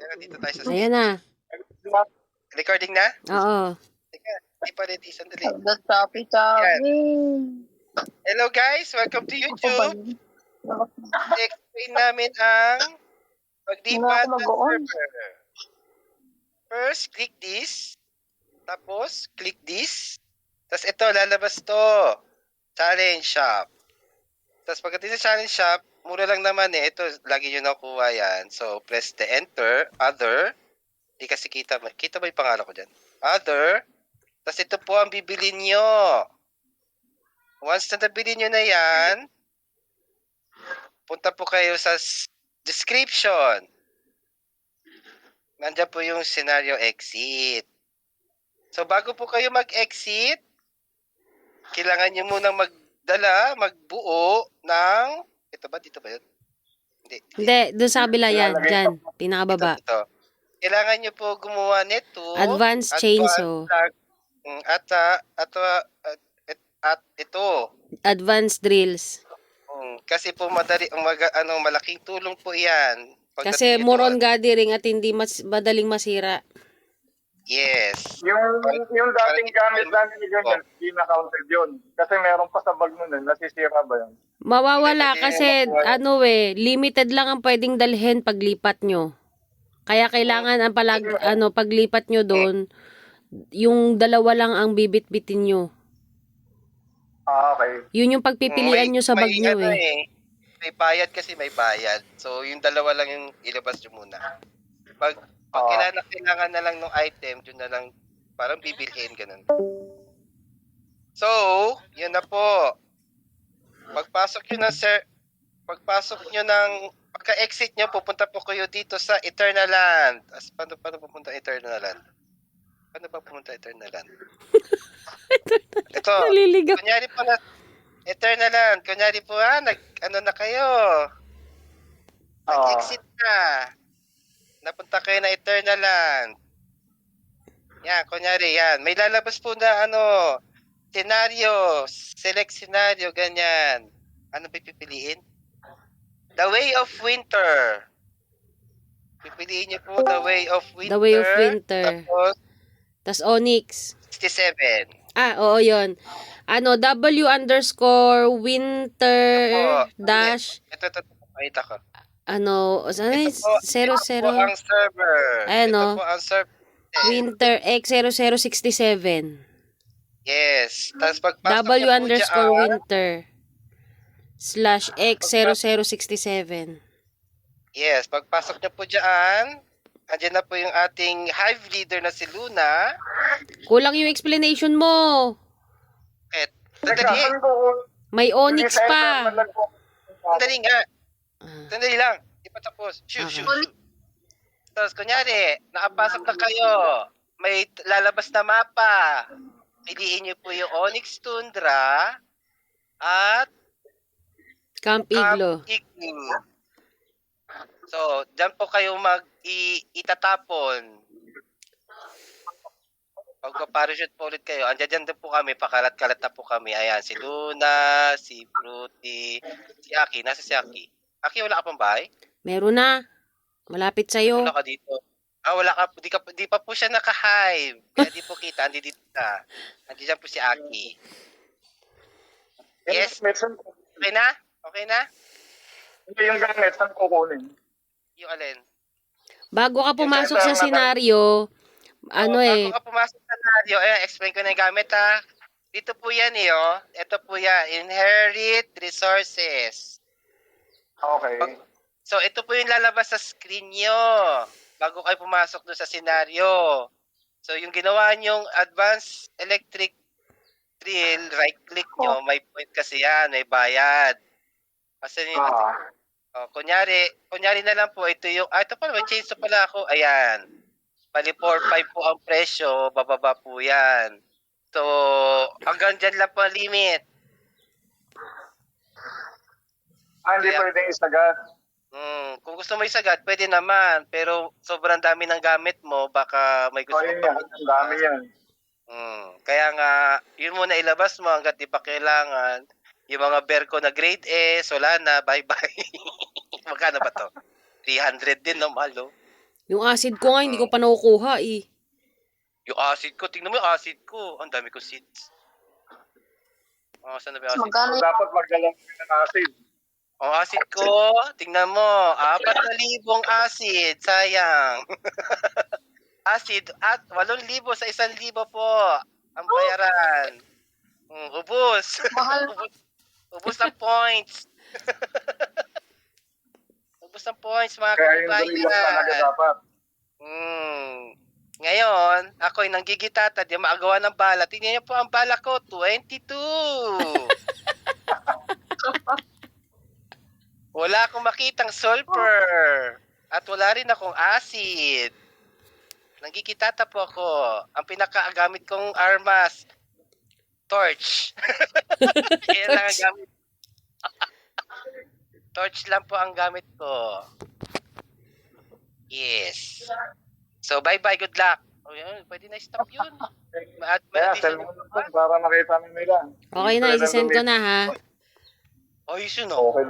Pero dito tayo sa Ayan sketch. na. Recording na? Oo. Teka, hindi pa ready. Sandali. Sabi. Hello guys, welcome to Ako ba YouTube. yun? I-explain namin ang paglipat Hindi ako ng mag-on. server. First, click this. Tapos, click this. Tapos ito, lalabas to. Challenge shop. Tapos pagdating sa challenge shop, mura lang naman eh. Ito, lagi nyo nakuha yan. So, press the enter, other. Hindi kasi kita ba yung pangalan ko dyan? Other. Tapos ito po ang bibili nyo. Once na nabili nyo na yan, punta po kayo sa description. Nandiyan po yung scenario exit. So, bago po kayo mag-exit, kailangan nyo munang magbuo ng, ito ba? Dito ba yun? Hindi, doon sa kabila yan. Dyan. Pinakababa. Ito. Kailangan nyo po gumawa nito. Advanced chainsaw. At ito. Advanced drills. Kasi po malaking tulong po yan. Kasi more on gathering at hindi madaling masira. Yes. Yung dating gamit namin ni ganyan, hindi na-counted yun. Kasi meron pa sa bag nun, nasisira ba yun? Mawawala kasi limited lang ang pwedeng dalhin paglipat nyo. Kaya kailangan ang paglipat nyo doon, yung dalawa lang ang bibit-bitin nyo. Okay. Yun yung pagpipilian nyo sa bag nyo May bayad kasi may bayad. So, yung dalawa lang yung ilabas nyo muna. Pag kailangan na lang ng item, yun na lang, parang bibilhin, ganun. So, yun na po. Pagpasok nyo ng pagka-exit nyo, pupunta po kayo dito sa Eternal Land. Paano pupunta Eternal Land? Paano ba pumunta Eternal Land? Ito, Naliligaw. kunyari po na Eternal Land, kunyari po na kayo. Nag-exit na. Napunta kayo na Eternal Land. Yan, kunyari yan. May lalabas po na scenario, select scenario, ganyan. Ano pipiliin? The Way of Winter. Pipiliin niyo po The Way of Winter. The Way of Winter. Tapos Onyx. 67. Oo, yun. W_winter dash. Ito, pakita ko. Saan Ito po ang server. Ayan, Ito po ang server. Winter X0067. Yes. Tapos pagpasok niyo po dyan, W_winter /X0067. yes, pagpasok niyo po dyan, andyan na po yung ating hive leader na si Luna. Kulang yung explanation mo. Sandali. May Onyx pa. Sandali nga. Sandali lang. Di pa tapos. Shoot. Tapos, kunyari, nakapasok na kayo. May lalabas na mapa. Piliin niyo po yung Onyx Tundra at Camp Igloo. So, dyan po kayo itatapon. Pagpa-parachute po ulit kayo, andyan din po kami, pakalat-kalat na po kami. Ayan, si Luna, si Fruity, si Aki. Nasa si Aki? Aki, wala ka pang bahay? Meron na. Malapit sa'yo. Wala ka dito. Wala ka, di pa po siya naka-hive. Kaya di po kita, andi dito na. Andiyan po si Aki. Yes? Okay na? Okay na? Hindi yung gamit, saan kukunin? Yung alin? Bago ka pumasok sa senaryo, Bago ka pumasok sa scenario, explain ko na yung gamit ha. Dito po yan Ito po yan, inherit resources. Okay. So, ito po yung lalabas sa screen nyo bago kayo pumasok doon sa senaryo. So, yung ginawa nyong advanced electric drill, right-click nyo, may point kasi yan, may bayad. Kasi kunyari na lang po, ito pala, may chainsaw pala ako. Ayan. Bali 4.5 po ang presyo, bababa po yan. So, hanggang dyan lang po ang limit. Hindi pwedeng isagad. Kung gusto mo isagad, pwede naman. Pero sobrang dami ng gamit mo, baka may gusto mo pa. Ang dami yan. Kaya nga, yun muna ilabas mo hanggat di pa kailangan. Yung mga berko na grade S, wala na, bye-bye. Magkano ba to? 300 din, no, malo? Yung acid ko nga, hindi ko pa nakukuha eh. Yung acid ko, tingnan mo yung acid ko. Ang dami ko seeds. Saan na ba yung acid ko? Magkano So, dapat magdala ng acid. Ang acid ko, tingnan mo, 4,000 acid, sayang. Acid, at 8,000 sa 1,000 po, ang bayaran. Ubus. mahal? Ubus ang points. Ubus ang points, mga Kaya yung gorilla talaga kababayan. dapat. Ngayon, ako'y nanggigitata, di maagawa ng bala. Tingnan niyo po ang bala ko, 22. Wala akong makitang sulfur. At wala rin akong acid. Nanggigitata po ako. Ang pinakagamit kong armas, torch. Yan lang ang gamit. Torch lang po ang gamit ko. Yes. So, bye-bye. Good luck. Oh, yun. Pwede na stop yun. At Kaya, send mo na para makita nila. Okay na, Pwede isi-send ko lumit- na ha. ayos yun, oh. Okay